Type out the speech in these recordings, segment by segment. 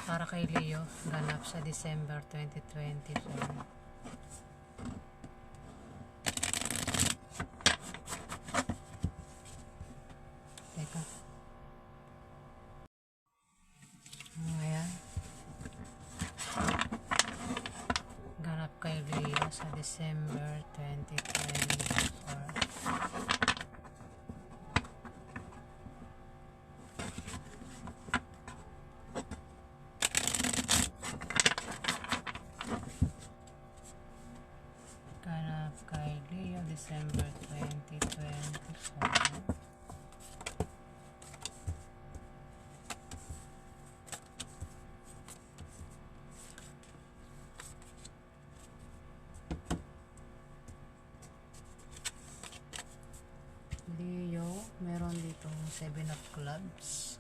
Para kay Leo, ganap sa December 2024. Teka. Ayan. Ganap kay Leo sa December 2024. Ganap kay Leo, December 2024. Leo, meron ditong 7 of clubs.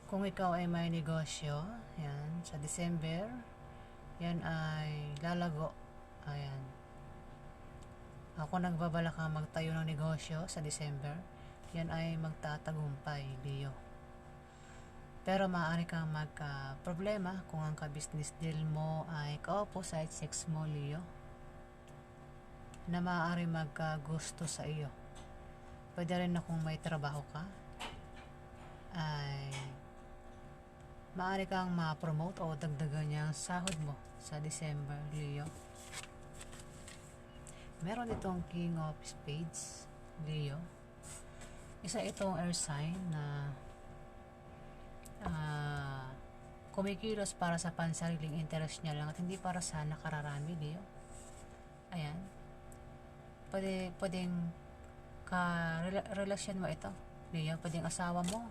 Kung ikaw ay may negosyo, yan, sa December, yan ay lalago. Ayan. Ako nagbabalak magtayo ng negosyo sa December, yan ay magtatagumpay, Leo. Pero maaari kang magka-problema kung ang ka-business deal mo ay ka-opposite sex mo, Leo, na maaari magkagusto sa iyo. Pwede rin na kung may trabaho ka, ay maaari kang ma-promote o dagdagan niya ang sahod mo sa December, Leo. Meron itong King of Spades, Leo. Isa itong air sign na kumikilos para sa pansariling interest niya lang at hindi para sa nakararami, Leo. Ayan. Pwedeng relasyon mo ito, Leo. Pwedeng asawa mo,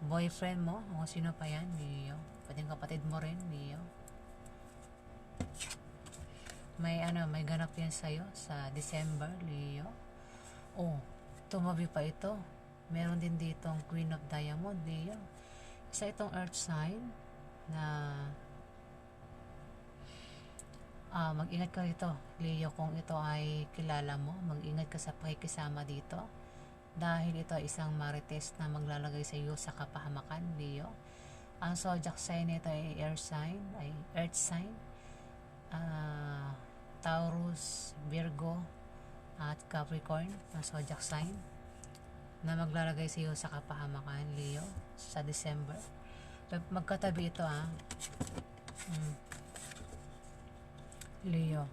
boyfriend mo, o sino pa yan, Leo. Pwedeng kapatid mo rin, Leo. May ganap yan sa'yo sa December, Leo. Oh, tumabi pa ito. Meron din ditong Queen of Diamond, Leo. Isa itong earth sign na mag-ingat ka rito, Leo. Kung ito ay kilala mo, mag-ingat ka sa pakikisama dito. Dahil ito ay isang marites na maglalagay sa iyo sa kapahamakan, Leo. Ang zodiac sign nito ay air sign, ay earth sign. Taurus, Virgo, at Capricorn, ang zodiac sign na maglalagay sa iyo sa kapahamakan, Leo, sa December. Magkatabi ito, Leo.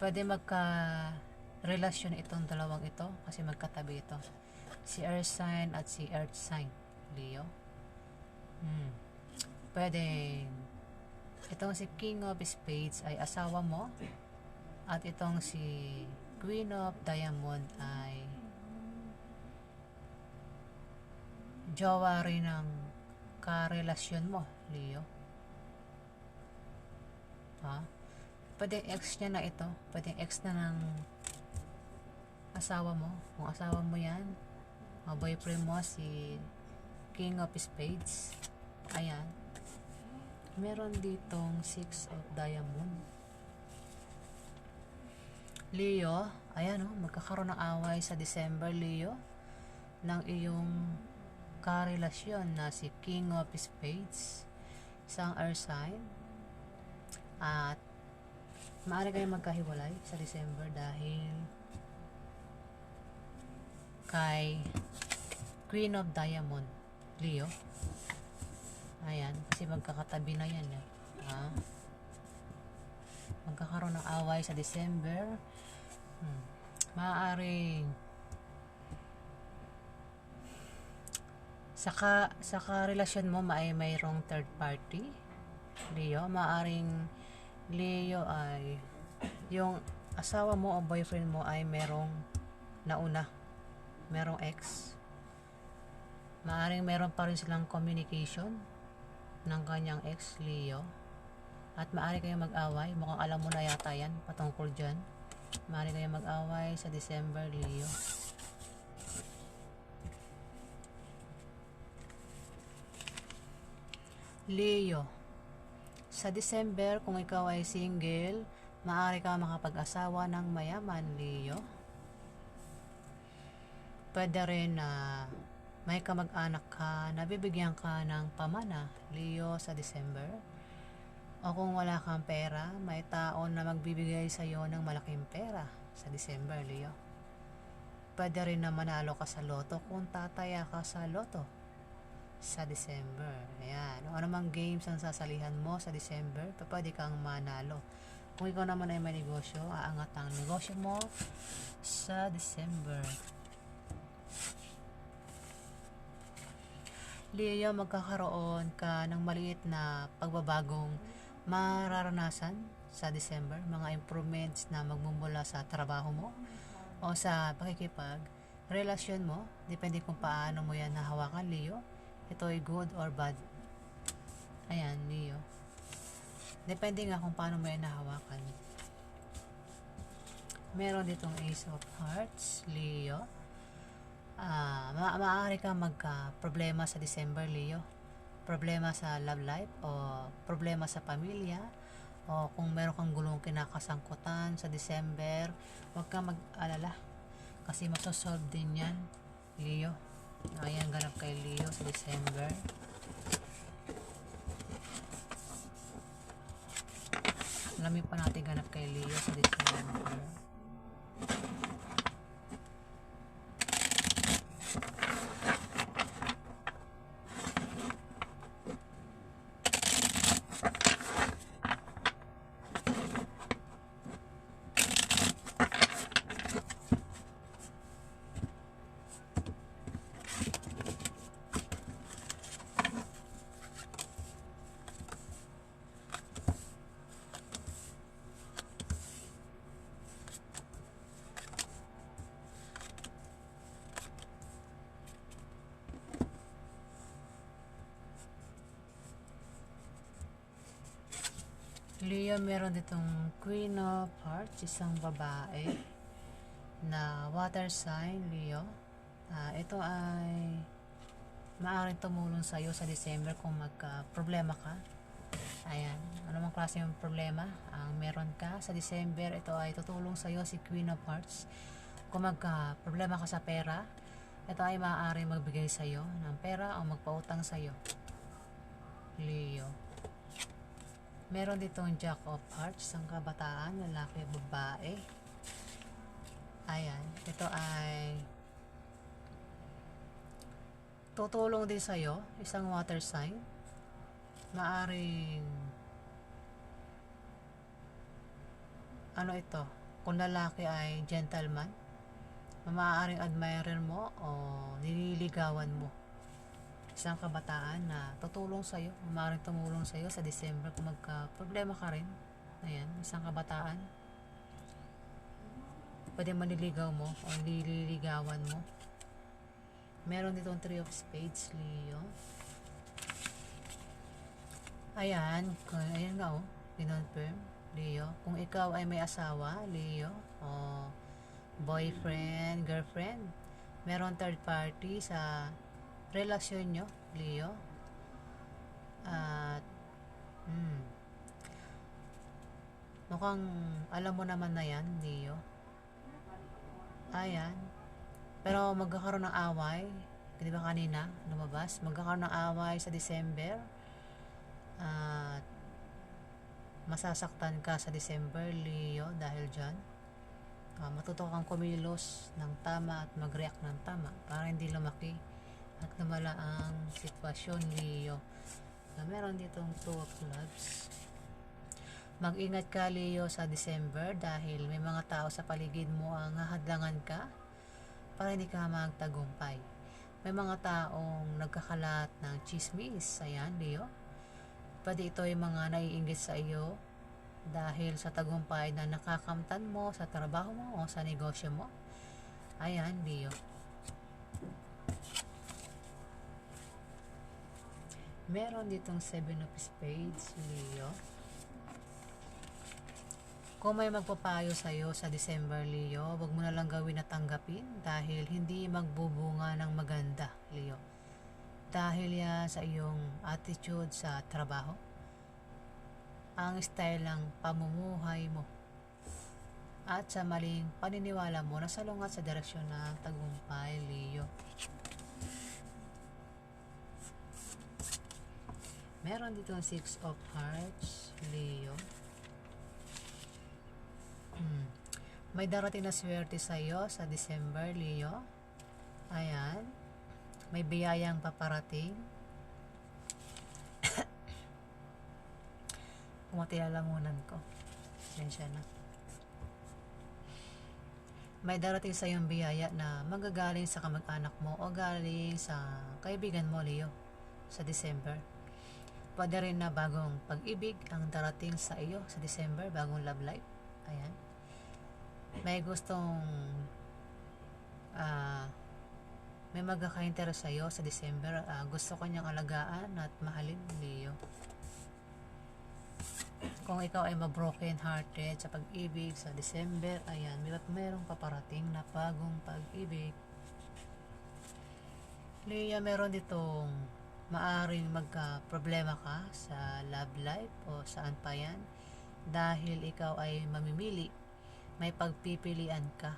Pwede magka-relasyon itong dalawang ito kasi magkatabi ito. Si earth sign at si earth sign, Leo. Pwede itong si King of Spades ay asawa mo at itong si Queen of Diamond ay jowa rin ng karelasyon mo, Leo. Pwede ex niya na ito. Pwede ex na ng asawa mo. Kung asawa mo yan, boyfriend mo si King of Spades. Ayan. Meron ditong 6 of Diamond, Leo. Ayan, magkakaroon ng away sa December, Leo, ng iyong karelasyon na si King of Spades, isang earth sign. At maaari kayong magkahiwalay sa December dahil kay Queen of Diamond, Leo. Ayan, kasi magkakatabi na yan, magkakaroon ng away sa December. Maaaring sa relasyon mo mayroong third party, Leo. Maaaring, Leo, ay yung asawa mo o boyfriend mo ay merong nauna, merong ex. Maaaring meron pa rin silang communication ng kanyang ex, Leo. At maaari kayong mag-away. Mukhang alam mo na yata yan patungkol dyan. Maaari kayong mag-away sa December, Leo. Leo, sa December, kung ikaw ay single, maaari ka makapag-asawa ng mayaman, Leo. Pwede rin na May kamag-anak ka na bibigyan ka ng pamana, Leo, sa December. O kung wala kang pera, may tao na magbibigay sa iyo ng malaking pera sa December, Leo. Pwede rin na manalo ka sa loto kung tataya ka sa loto sa December. Ayan. O anumang games ang sasalihan mo sa December, pwede kang manalo. Kung ikaw naman ay may negosyo, aangat ang negosyo mo sa December. Leo, magkakaroon ka ng maliit na pagbabagong mararanasan sa December, mga improvements na magmumula sa trabaho mo o sa pakikipag relasyon mo, depende kung paano mo yan nahawakan, Leo. Ito ay good or bad. Ayan, Leo. Depende nga kung paano mo yan nahawakan. Meron ditong Ace of Hearts, Leo. Maaari kang magka-problema sa December, Leo. Problema sa love life o problema sa pamilya o kung meron kang gulong kinakasangkutan sa December, huwag kang mag-alala kasi masosolve din yan, Leo. Ayan, ganap kay Leo sa December. Alamin pa natin ganap kay Leo sa December. Leo, meron ditong Queen of Hearts, isang babae na water sign, Leo. Ito ay maaaring tumulong sa iyo sa December kung magka-problema ka. Ayan, ano mang klase yung problema ang meron ka sa December, ito ay tutulong sa iyo si Queen of Hearts. Kung magka-problema ka sa pera, ito ay maaaring magbigay sa iyo ng pera o magpautang sa iyo, Leo. Meron ditong Jack of Hearts, ang kabataan, lalaki, babae. Ayan, ito ay tutulong din sa'yo, isang water sign. Maaring ano ito, kung lalaki ay gentleman, maaaring admirer mo o nililigawan mo. Isang kabataan na tutulong sa'yo, maaaring tumulong sa'yo sa December kung magka-problema ka rin. Ayan, isang kabataan. Pwede maniligaw mo o nililigawan mo. Meron ditong 3 of Spades, Leo. Ayan, ayan nga oh, kinonfirm, Leo. Kung ikaw ay may asawa, Leo, o boyfriend, girlfriend, meron third party sa relasyon nyo, Leo. At mukhang alam mo naman na yan, Leo. Ayan, pero magkakaroon ng away, di ba kanina lumabas, magkakaroon ng away sa December at masasaktan ka sa December, Leo, dahil dyan. Matuto kang kumilos ng tama at mag-react ng tama para hindi lumaki at lumala ang sitwasyon, Leo. Meron ditong 2 of Clubs. Mag-ingat ka, Leo, sa December dahil may mga tao sa paligid mo ang hahadlangan ka para hindi ka magtagumpay. May mga taong nagkakalat ng chismis. Ayan, Leo. Pwede ito yung mga naiinggit sa iyo dahil sa tagumpay na nakakamtan mo sa trabaho mo o sa negosyo mo. Ayan, Leo. Meron ditong 7 of Spades, Leo. Kung may magpapayo sa iyo sa December, Leo, wag mo na lang gawin na tanggapin dahil hindi magbubunga ng maganda, Leo. Dahil yan sa iyong attitude sa trabaho, ang style ng pamumuhay mo, at sa maling paniniwala mo na salungat sa direksyon ng tagumpay, Leo. Meron dito 6 of Hearts, Leo. May darating na swerte sa iyo sa December, Leo. Ayan. May biyayang paparating. Pumati lalamunan ko. Sensya na. May darating sa iyong biyaya na magagaling sa kamag-anak mo o galing sa kaibigan mo, Leo, sa December. Pwede rin na bagong pag-ibig ang darating sa iyo sa December, bagong love life. Ayan. May gustong may magkaka-interest sa iyo sa December. Gusto ko niyang alagaan at mahalin, Leo. Kung ikaw ay ma-broken hearted sa pag-ibig sa December, ayan, mayroong paparating na bagong pag-ibig. Leo, meron ditong maaring magka-problema ka sa love life o saan pa yan dahil ikaw ay mamimili. May pagpipilian ka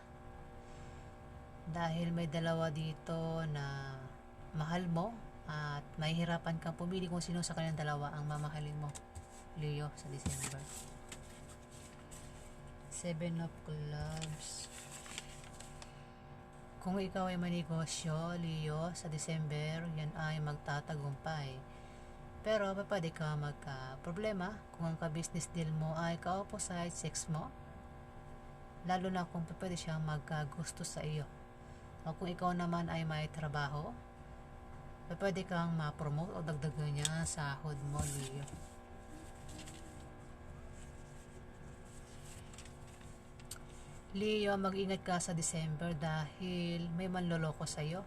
dahil may dalawa dito na mahal mo at may hirapan kang pumili kung sino sa kanilang dalawa ang mamahalin mo, Leo, sa December. 7 of Clubs. Kung ikaw ay manegosyo, Leo, sa December, yan ay magtatagumpay. Pero pwede ka magka-problema kung ang ka-business deal mo ay ka-opposite sex mo, lalo na kung pwede siyang magkagusto sa iyo. O kung ikaw naman ay may trabaho, pwede kang ma-promote o dagdagan niya sahod mo, Leo. Leo, mag-ingat ka sa December dahil may manloloko sa iyo.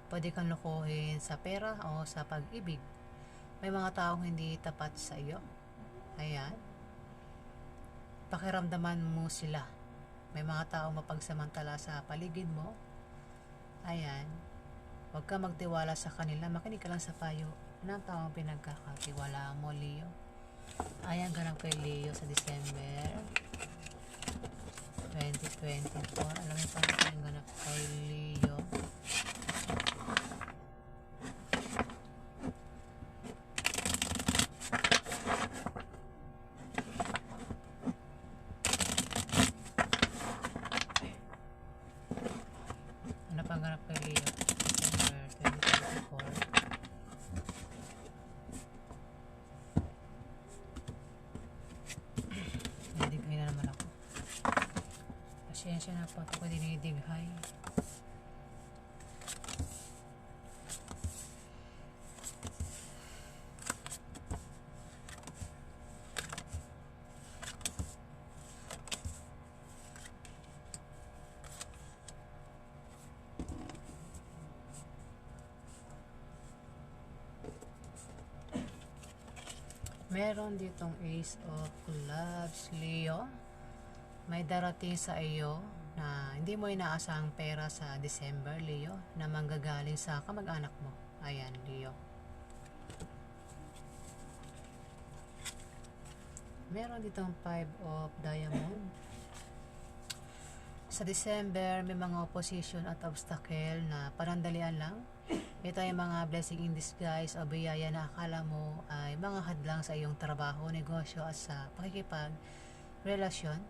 Pwede kang lokohin sa pera o sa pag-ibig. May mga taong hindi tapat sa iyo. Ayan. Pakiramdaman mo sila. May mga taong mapagsamantala sa paligid mo. Ayan. Huwag ka magtiwala sa kanila. Makinig ka lang sa payo ng taong pinagkakatiwalaan mo, Leo. Ayan, ganap kay Leo sa December 2024. Alam mo pa yung ganap kay Leo. Ano pang ganap kay Leo? December 2024. Nadighay na naman ako. Pasensya na po. Ito ko dinidighay. Meron ditong Ace of Clubs, Leo. May darating sa iyo na hindi mo inaasahang pera sa December, Leo, na manggagaling sa kamag-anak mo. Ayan, Leo. Meron ditong 5 of Diamond. Sa December, may mga opposition at obstacle na panandalian lang. Ito ay mga blessing in disguise o biyaya na akala mo ay mga hadlang sa iyong trabaho, negosyo at sa pakikipag-relasyon.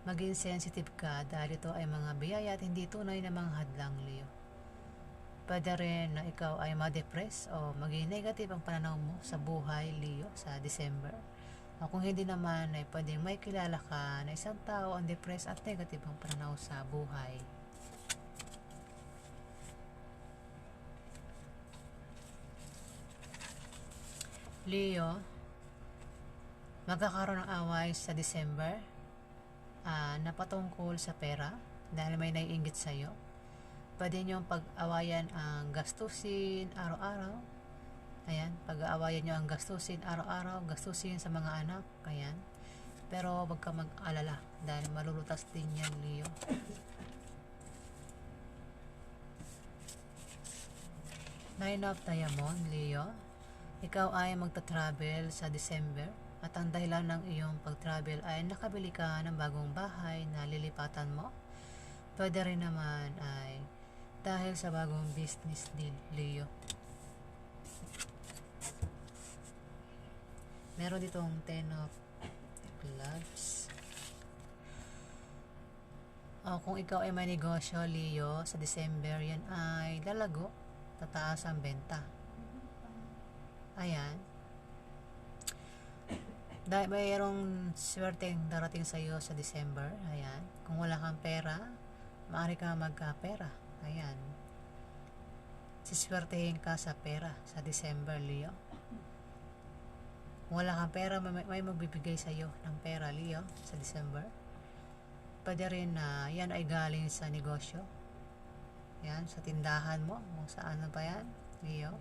Maging sensitive ka dahil ito ay mga biyaya at hindi tunay na mga hadlang, Leo. Pwede rin na ikaw ay ma-depress o maging negative ang pananaw mo sa buhay, Leo, sa December. O kung hindi naman ay pwedeng may kilala ka na isang tao ang depressed at negative ang pananaw sa buhay. Leo, magkakaroon ng away sa December na patungkol sa pera dahil may naiinggit sa iyo. Pwede nyo pag-awayan ang gastusin araw-araw. Ayan, pag-aawayan nyo ang gastusin araw-araw, gastusin sa mga anak. Ayan. Pero wag ka mag-alala dahil malulutas din yan, Leo. Nine of Diamond, Leo. Ikaw ay magta-travel sa December at ang dahilan ng iyong pag-travel ay nakabili ka ng bagong bahay na lilipatan mo. Pwede rin naman ay dahil sa bagong business deal, Leo. Meron ditong 10 of clubs. Kung ikaw ay may negosyo, Leo, sa December, yan ay lalago, tataas ang benta. Ayan. Dahil mayroong swerteng darating sa iyo sa December. Ayan. Kung wala kang pera, maaari ka magkapera. Ayan. Siswertehin ka sa pera sa December, Leo. Kung wala kang pera, may magbibigay sa iyo ng pera, Leo, sa December. Pwede rin na yan ay galing sa negosyo. Yan, sa tindahan mo. Kung saan pa yan, Leo.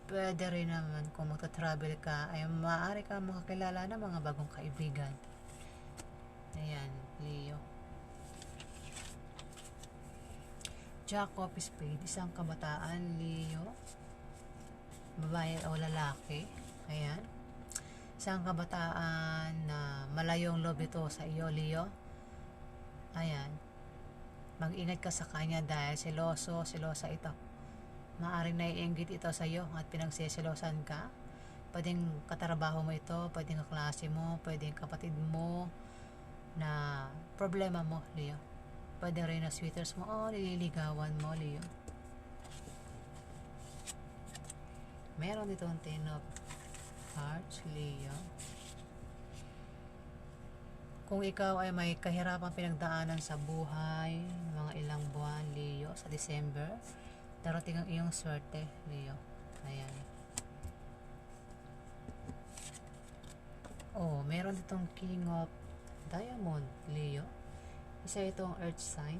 Pwede rin naman kung magta-travel ka, ay maaari ka makakilala ng mga bagong kaibigan. Ayan, Leo. Jack of Spades, isang kabataan, Leo. Babae o lalaki. Ayan. Isang kabataan na malayong loob ito sa iyo, Leo. Ayan. Mag-ingat ka sa kanya dahil selosa ito. Maaring naiinggit ito sa iyo at pinagsisilosan ka. Pwedeng katrabaho mo ito, pwedeng kaklase mo, pwedeng kapatid mo na problema mo, Leo. Pwedeng rin na sweeters mo o nililigawan mo, Leo. Meron itong 10 of hearts, Leo. Kung ikaw ay may kahirapang pinagdaanan sa buhay, mga ilang buwan, Leo, sa December, darating ang iyong swerte, Leo. Ayan. Meron ditong King of Diamond, Leo. Isa itong earth sign.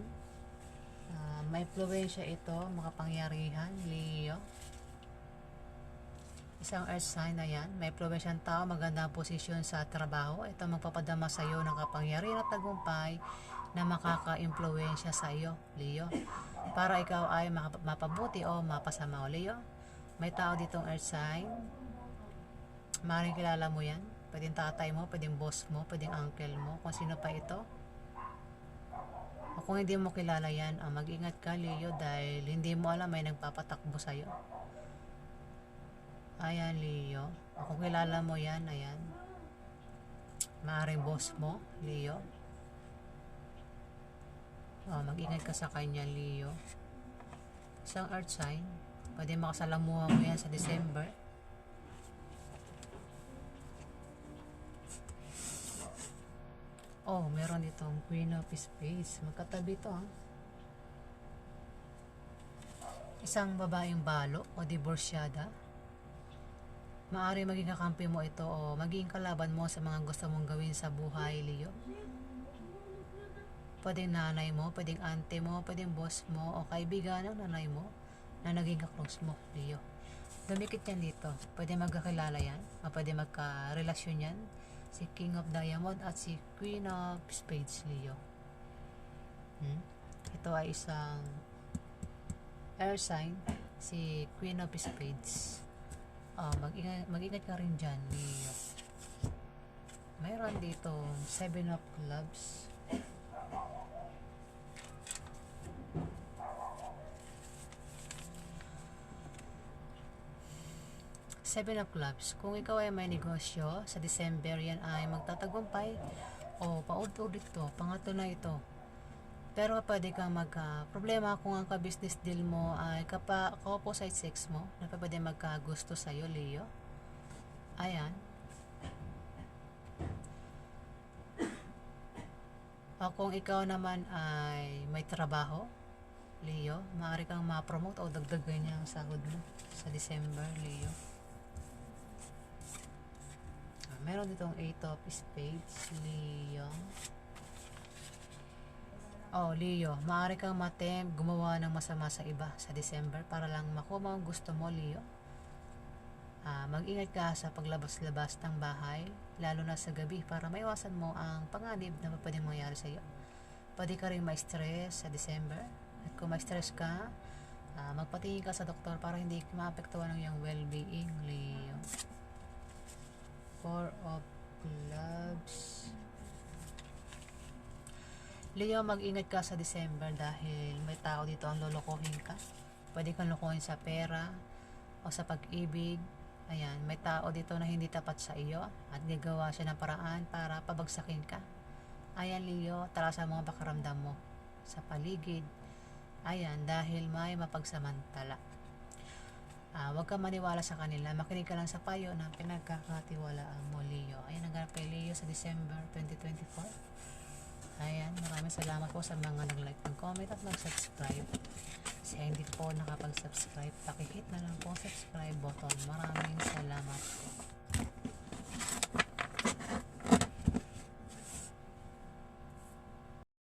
May influensya ito, makapangyarihan, Leo. Isang earth sign na yan. May influensya ng tao, magandang posisyon sa trabaho. Ito magpapadama sa iyo ng kapangyarihan at tagumpay na makaka-influensya sa iyo, Leo. Para ikaw ay mapabuti o mapasama, Leo. May tao ditong earth sign. Maaaring kilala mo yan. Pwedeng tatay mo, pwedeng boss mo, pwedeng uncle mo, kung sino pa ito. O kung hindi mo kilala yan, mag-ingat ka, Leo, dahil hindi mo alam may nagpapatakbo sa iyo. Ayan, Leo. Kung kilala mo yan, ayan. Maaaring boss mo, Leo. Mag-ingat ka sa kanya, Leo. Isang earth sign. Pwede makasalamuha mo yan sa December. Meron itong Queen of Spades. Magkatabi ito, Isang babaeng balo o divorsyada. Maaari maging kakampi mo ito o maging kalaban mo sa mga gusto mong gawin sa buhay, Leo. Pwedeng nanay mo, pwedeng ante mo, pwedeng boss mo o kaibigan ng nanay mo na naging kaklose mo, Leo. Dumikit yan dito. Pwede magkakilala yan o pwede magkarelasyon yan. Si King of Diamond at si Queen of Spades, Leo. Ito ay isang air sign, si Queen of Spades. Mag-ingat ka rin dyan, Leo. Mayroon dito 7 of clubs. Seven of clubs. Kung ikaw ay may negosyo sa December, yan ay magtatagumpay o paulit-ulit to. Pangatlo na ito. Pero pwede kang problema kung ang ka-business deal mo ay ka-opposite sex mo, na pwede magkagusto sa'yo, Leo. Ayan. Kung ikaw naman ay may trabaho, Leo, maaari kang ma-promote o dagdagan niya ang sahod mo sa December, Leo. Meron ditong 8 of Spades, Leo. Leo, maaari kang gumawa ng masama sa iba sa December para lang makuha mo ang gusto mo, Leo. Mag-ingat ka sa paglabas-labas ng bahay, lalo na sa gabi, para maiwasan mo ang panganib na pwedeng mangyari sa iyo. Pwede ka rin ma-stress sa December. At kung ma-stress ka, magpatingin ka sa doktor para hindi maapektuhan ng iyong well-being, Leo. 4 of clubs. Leo, mag-ingat ka sa December dahil may tao dito ang lolokohin ka. Pwede kang lokohin sa pera o sa pag-ibig. Ayan, may tao dito na hindi tapat sa iyo at gagawa siya ng paraan para pabagsakin ka. Ayan, Leo, talasan mo ang pakaramdam mo sa paligid. Ayan, dahil may mapagsamantala. Huwag kang maniwala sa kanila. Makinig ka lang sa payo na pinagkakatiwalaan mo, Leo. Ayan, naghanap kay Leo sa December 2024. Ayan, maraming salamat po sa mga nag-like, nag-comment at nag-subscribe. Sa hindi po nakapag-subscribe, pakihit na lang po subscribe button. Maraming salamat po.